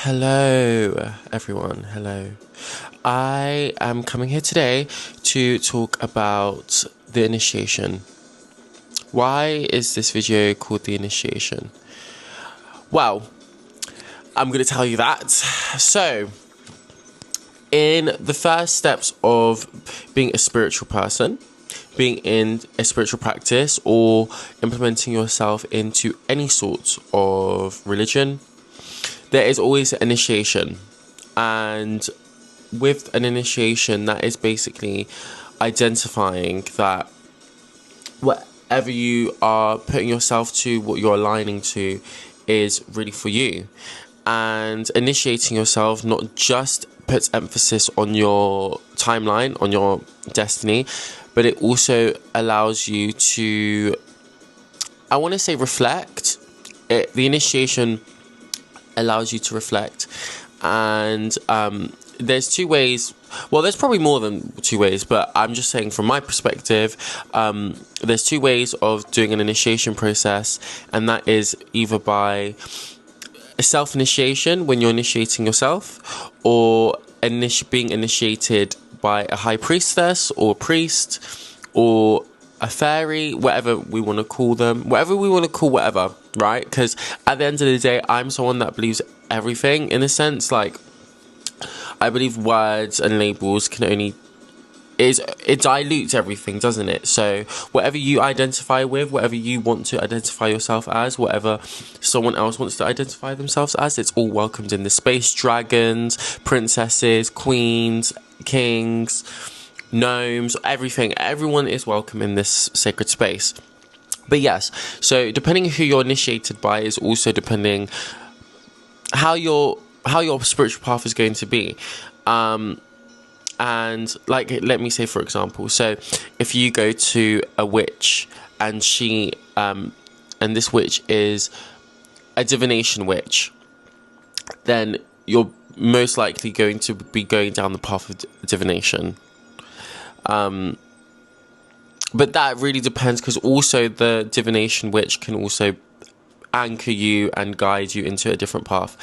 Hello, everyone. Hello. I am coming here today to talk about the initiation. Why is this video called The Initiation? Well, I'm going to tell you that. So, in the first steps of being a spiritual person, being in a spiritual practice, or implementing yourself into any sort of religion, there is always an initiation. And with an initiation, that is basically identifying that whatever you are putting yourself to, what you're aligning to, is really for you. And initiating yourself not just puts emphasis on your timeline, on your destiny, but it also allows you to, I want to say, reflect. The initiation allows you to reflect, and there's two ways. Well, there's probably more than two ways, but I'm just saying from my perspective, there's two ways of doing an initiation process, and that is either by a self-initiation, when you're initiating yourself, or being initiated by a high priestess or priest or a fairy, whatever we want to call them, whatever, right? Because at the end of the day, I'm someone that believes everything, in a sense. Like, I believe words and labels can only, it dilutes everything, doesn't it? So whatever you identify with, whatever you want to identify yourself as, whatever someone else wants to identify themselves as, it's all welcomed in the space. Dragons, princesses, queens, kings, gnomes, everyone is welcome in this sacred space. But yes, so depending who you're initiated by is also depending how your spiritual path is going to be. And like, let me say, for example, so if you go to a witch and she and this witch is a divination witch, then you're most likely going to be going down the path of divination. But that really depends, because also the divination witch can also anchor you and guide you into a different path.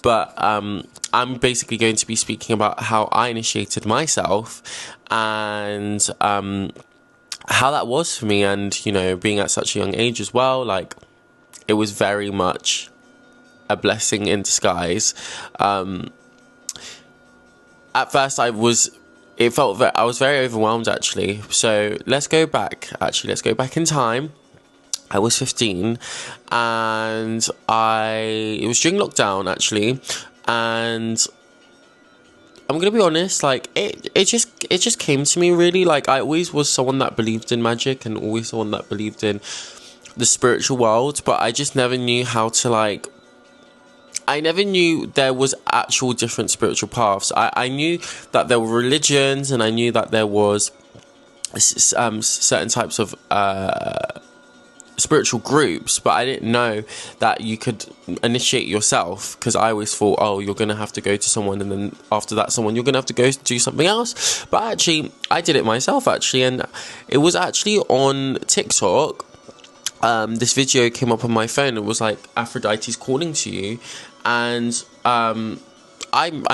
But I'm basically going to be speaking about how I initiated myself, and how that was for me, and being at such a young age as well. Like, it was very much a blessing in disguise. At first, it felt that I was very overwhelmed, actually. So let's go back in time. I was 15, and it was during lockdown, actually, and I'm gonna be honest, like, it just came to me, really. Like, I always was someone that believed in magic, and always someone that believed in the spiritual world, but I just never knew how to, like, I never knew there was actual different spiritual paths. I knew that there were religions, and I knew that there was certain types of spiritual groups, but I didn't know that you could initiate yourself, because I always thought, oh, you're gonna have to go to someone, and then after that someone, you're gonna have to go do something else. But actually, I did it myself, actually, and it was actually on TikTok. This video came up on my phone. It was like, Aphrodite's calling to you, and I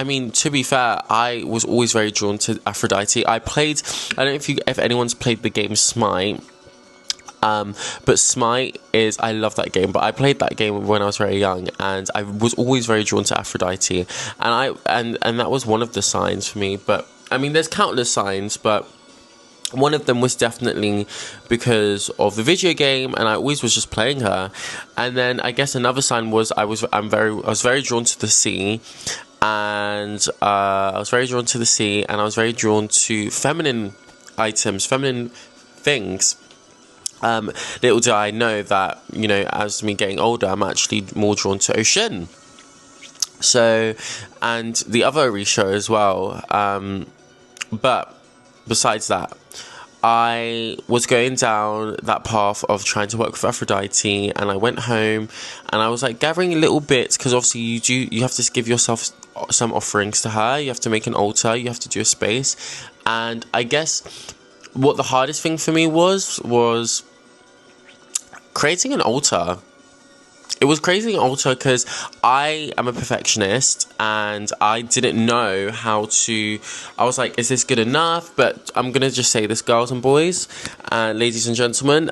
mean, to be fair, I was always very drawn to Aphrodite. I don't know if anyone's played the game Smite. But Smite I love that game, but I played that game when I was very young, and I was always very drawn to Aphrodite, and that was one of the signs for me. But I mean, there's countless signs, but one of them was definitely because of the video game, and I always was just playing her. And then I guess another sign was I was very drawn to the sea, and I was very drawn to feminine items, feminine things. Little do I know that, as me getting older, I'm actually more drawn to ocean. So, and the other Orisha as well. But besides that, I was going down that path of trying to work with Aphrodite, and I went home, and I was like gathering little bits, because obviously you have to give yourself some offerings to her. You have to make an altar. You have to do a space, and I guess what the hardest thing for me was creating an altar. it was crazy in Ulta because I am a perfectionist and I didn't know how to. I was like, is this good enough? But I'm gonna just say this, girls and boys, ladies and gentlemen.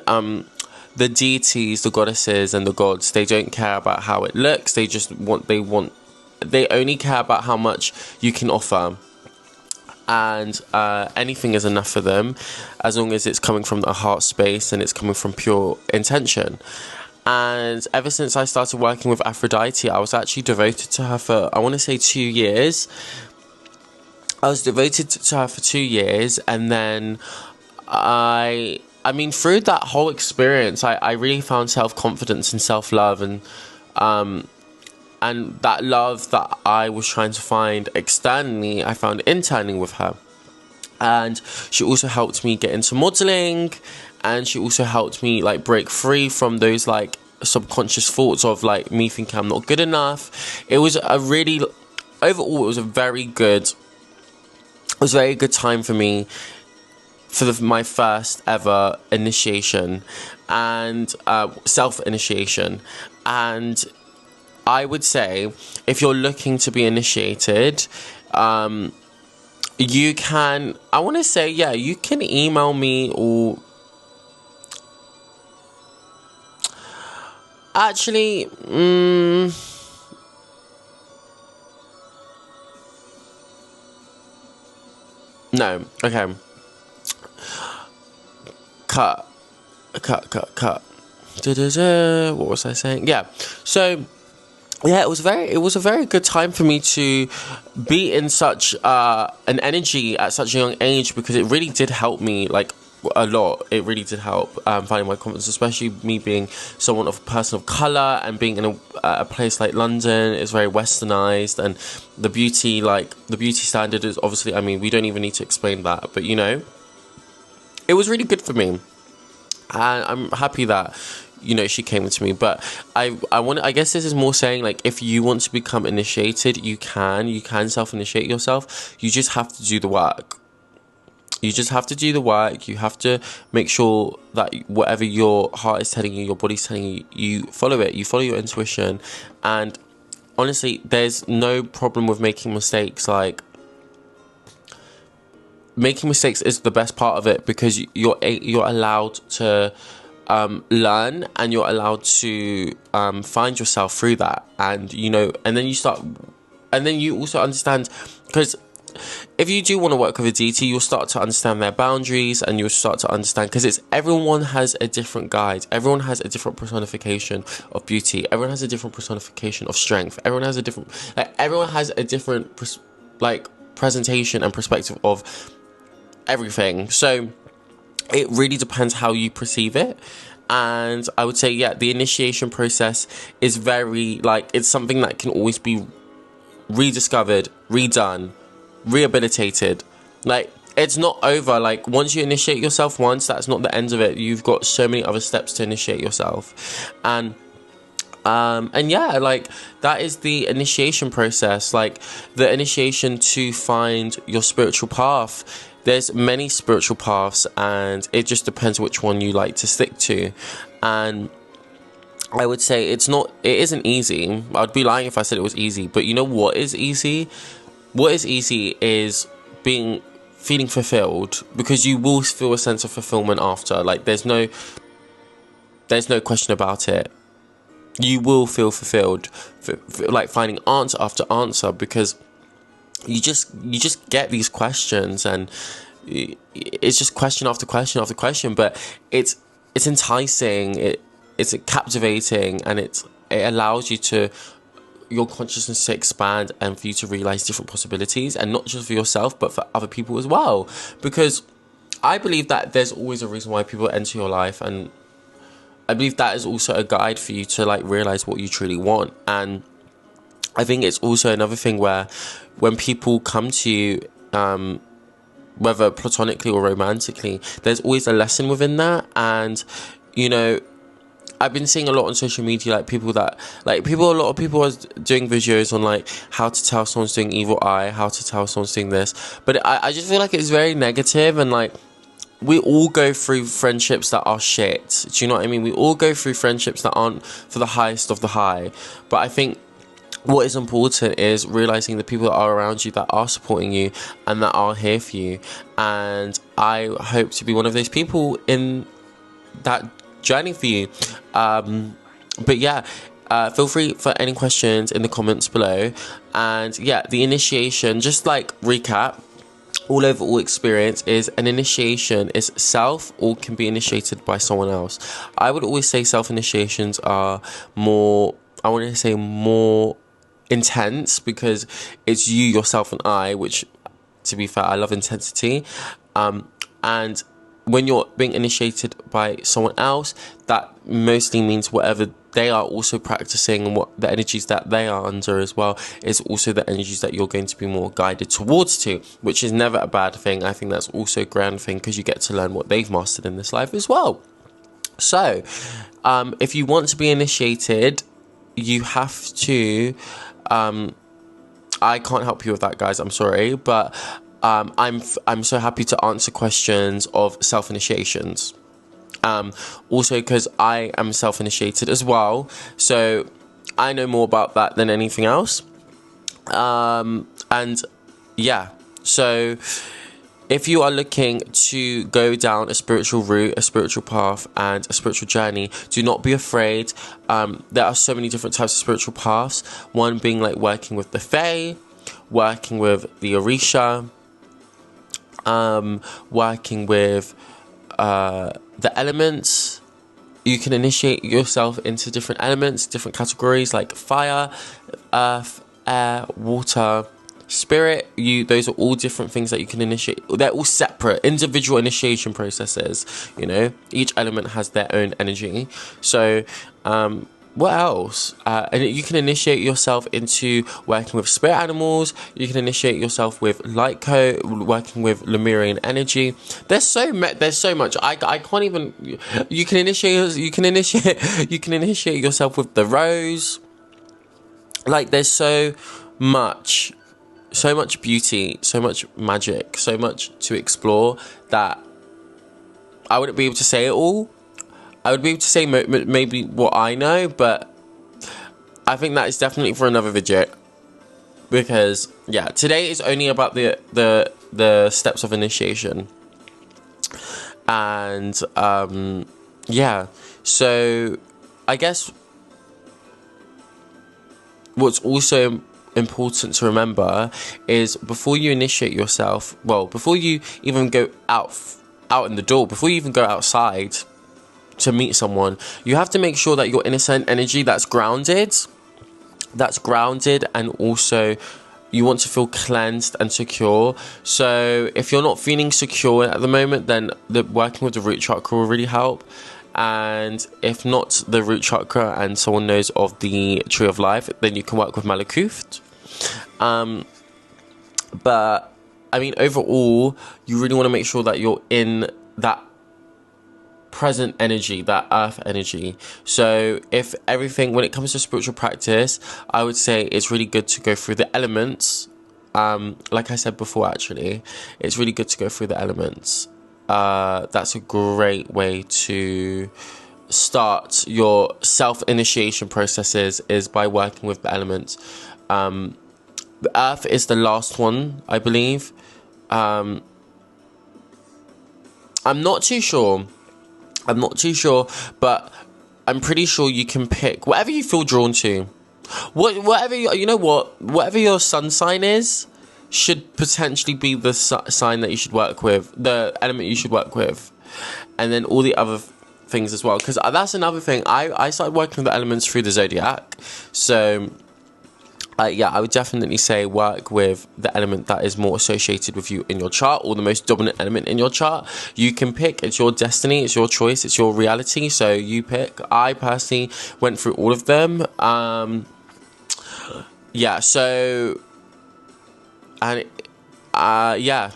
The deities, the goddesses, and the gods, they don't care about how it looks. They just want. They only care about how much you can offer. And anything is enough for them as long as it's coming from the heart space and it's coming from pure intention. And ever since I started working with Aphrodite, I was actually devoted to her for, I want to say, 2 years. I was devoted to her for 2 years, and then I mean, through that whole experience, I really found self-confidence and self-love, and that love that I was trying to find externally, I found internally with her. And she also helped me get into modeling, and she also helped me like break free from those like subconscious thoughts of like me thinking I'm not good enough. It was a really, overall, it was a very good time for me, for my first ever initiation and self-initiation. And I would say, if you're looking to be initiated, you can, I want to say, yeah, you can email me, or actually, no, okay, cut. What was I saying? Yeah, so yeah, it was a very good time for me to be in such an energy at such a young age, because it really did help me like a lot. It really did help finding my confidence, especially me being someone of a person of color and being in a place like London is very westernized, and the beauty standard is obviously, I mean, we don't even need to explain that, but you know, it was really good for me, and I'm happy that, you know, she came to me. But I guess this is more saying, like, if you want to become initiated, you can self-initiate yourself. You just have to do the work. You have to make sure that whatever your heart is telling you, your body's telling you, you follow it. You follow your intuition. And honestly, there's no problem with making mistakes. Like, making mistakes is the best part of it, because you're allowed to learn, and you're allowed to find yourself through that. And you know, and then you also understand, because if you do want to work with a deity, you'll start to understand their boundaries, and you'll start to understand, because everyone has a different guide, everyone has a different personification of beauty, everyone has a different personification of strength, everyone has a different presentation and perspective of everything. So it really depends how you perceive it. And I would say, yeah, the initiation process is very, like, it's something that can always be rediscovered, redone, rehabilitated. Like, it's not over. Like, once you initiate yourself once, that's not the end of it. You've got so many other steps to initiate yourself. And yeah, like, that is the initiation process, like the initiation to find your spiritual path. There's many spiritual paths, and it just depends which one you like to stick to. And I would say it isn't easy. I'd be lying if I said it was easy. But you know what is easy? What is easy is feeling fulfilled, because you will feel a sense of fulfillment after. Like, there's no question about it. You will feel fulfilled, like finding answer after answer, because you just get these questions, and it's just question after question after question. But it's enticing, it's captivating, and it allows your consciousness to expand, and for you to realize different possibilities, and not just for yourself but for other people as well. Because I believe that there's always a reason why people enter your life, and I believe that is also a guide for you to like realize what you truly want. And I think it's also another thing where when people come to you, whether platonically or romantically, there's always a lesson within that. And, you know, I've been seeing a lot on social media, like a lot of people are doing videos on like how to tell someone's doing evil eye, how to tell someone's doing this. But I just feel like it's very negative, and like, we all go through friendships that are shit. Do you know what I mean? We all go through friendships that aren't for the highest of the high. But I think what is important is realizing the people that are around you that are supporting you and that are here for you. And I hope to be one of those people in that journey for you. But yeah, feel free for any questions in the comments below. And yeah, the initiation, just like recap, all overall experience is an initiation is self or can be initiated by someone else. I would always say self-initiations are more, I want to say more intense because it's you, yourself, and I, which, to be fair, I love intensity. And when you're being initiated by someone else, that mostly means whatever they are also practicing and what the energies that they are under as well is also the energies that you're going to be more guided towards to, which is never a bad thing. I think that's also a grand thing because you get to learn what they've mastered in this life as well. So, if you want to be initiated, you have to... I can't help you with that, guys. I'm sorry, but I'm so happy to answer questions of self-initiations. Also, because I am self-initiated as well, so I know more about that than anything else. And yeah, so if you are looking to go down a spiritual route, a spiritual path, and a spiritual journey, do not be afraid. There are so many different types of spiritual paths. One being like working with the Fae, working with the Orisha, working with the elements. You can initiate yourself into different elements, different categories like fire, earth, air, water, spirit. Those are all different things that you can initiate. They're all separate individual initiation processes, you know. Each element has their own energy. So what else? And you can initiate yourself into working with spirit animals. You can initiate yourself with light code, working with Lemurian energy. There's so much. I can't even. You can initiate yourself with the rose. Like, there's so much beauty, so much magic, so much to explore that I wouldn't be able to say it all. I would be able to say maybe what I know, but I think that is definitely for another video. Because yeah, today is only about the steps of initiation, and yeah. So I guess what's also important to remember is before you initiate yourself, well, before you even go out in the door, before you even go outside to meet someone, you have to make sure that you're in a certain energy that's grounded, and also you want to feel cleansed and secure. So if you're not feeling secure at the moment, then working with the root chakra will really help. And if not the root chakra and someone knows of the tree of life, then you can work with Malkuth. But I mean, overall, you really want to make sure that you're in that present energy, that earth energy. So if everything, when it comes to spiritual practice, I would say it's really good to go through the elements. Like I said before, actually, it's really good to go through the elements. That's a great way to start your self-initiation processes, is by working with the elements. The earth is the last one, I believe. I'm not too sure, but I'm pretty sure you can pick whatever you feel drawn to. Whatever your sun sign is, should potentially be the sign that you should work with, the element you should work with, and then all the other things as well. Because that's another thing. I started working with the elements through the zodiac, so yeah, I would definitely say work with the element that is more associated with you in your chart, or the most dominant element in your chart. You can pick. It's your destiny. It's your choice. It's your reality. So you pick. I personally went through all of them. Yeah. So, and yeah,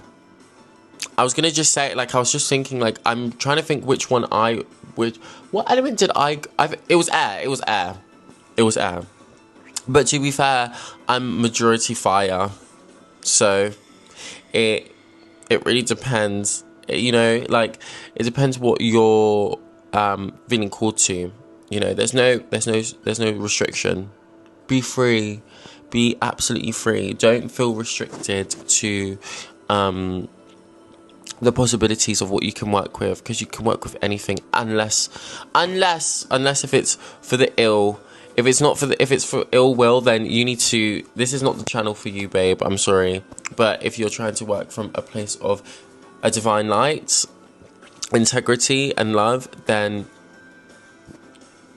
I was gonna just say, like, I was just thinking, like, I'm trying to think which one what element did it was air. It was air. But to be fair, I'm majority fire, so it really depends You know, like, it depends what you're feeling called to. You know, there's no restriction. Be free. Be absolutely free. Don't feel restricted to the possibilities of what you can work with, because you can work with anything unless if it's for the ill. If it's not for if it's for ill will, then you need to, this is not the channel for you, babe. I'm sorry. But if you're trying to work from a place of a divine light, integrity and love, then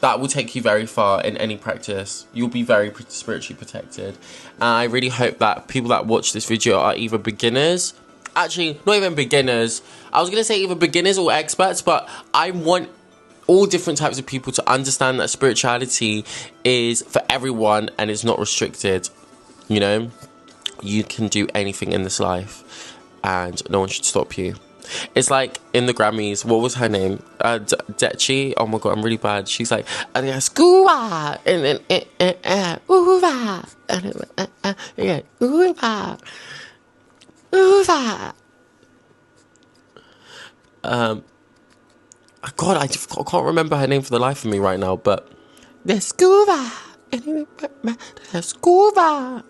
that will take you very far in any practice. You'll be very spiritually protected. And I really hope that people that watch this video are either beginners, actually not even beginners, I was going to say either beginners or experts, but I want all different types of people to understand that spirituality is for everyone and it's not restricted. You know, you can do anything in this life and no one should stop you. It's like in the Grammys, what was her name? Dechi. Oh my god, I'm really bad. She's like, "Scuba," and then "Uva," yeah, "Uva, Uva." God, I can't remember her name for the life of me right now. But the Scuba, the Scuba.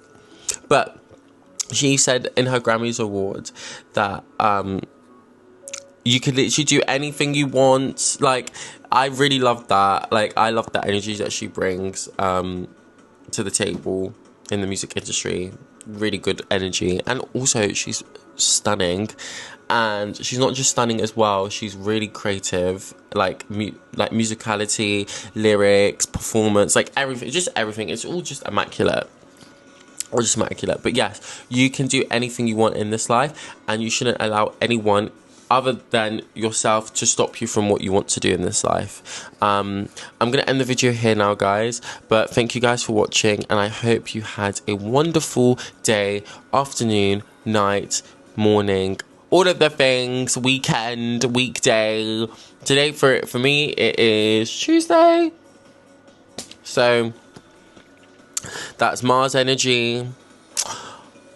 But she said in her Grammys award that you can literally do anything you want. Like, I really love that. Like, I love the energy that she brings to the table in the music industry. Really good energy. And also, she's stunning. And she's not just stunning as well. She's really creative. Like musicality, lyrics, performance, like everything. Just everything. It's all just immaculate. Or just immaculate. But yes, you can do anything you want in this life. And you shouldn't allow anyone other than yourself to stop you from what you want to do in this life. I'm going to end the video here now, guys. But thank you guys for watching. And I hope you had a wonderful day, afternoon, night, morning, all of the things, weekend, weekday. Today, for me, it is Tuesday. So, that's Mars energy.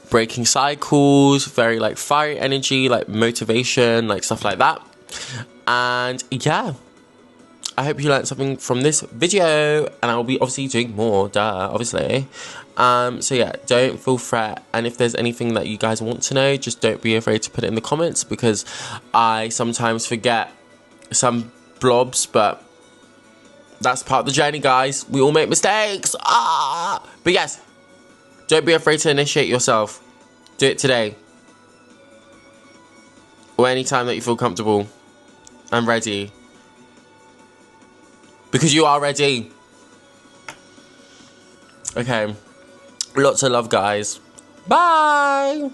Breaking cycles, very like fiery energy, like motivation, like stuff like that. And yeah, I hope you learned something from this video, and I'll be obviously doing more, obviously. So yeah, don't feel fret, and if there's anything that you guys want to know, just don't be afraid to put it in the comments, because I sometimes forget some blobs, but that's part of the journey, guys. We all make mistakes. But yes, don't be afraid to initiate yourself. Do it today. Or anytime that you feel comfortable. I'm ready. Because you are ready. Okay. Lots of love, guys. Bye.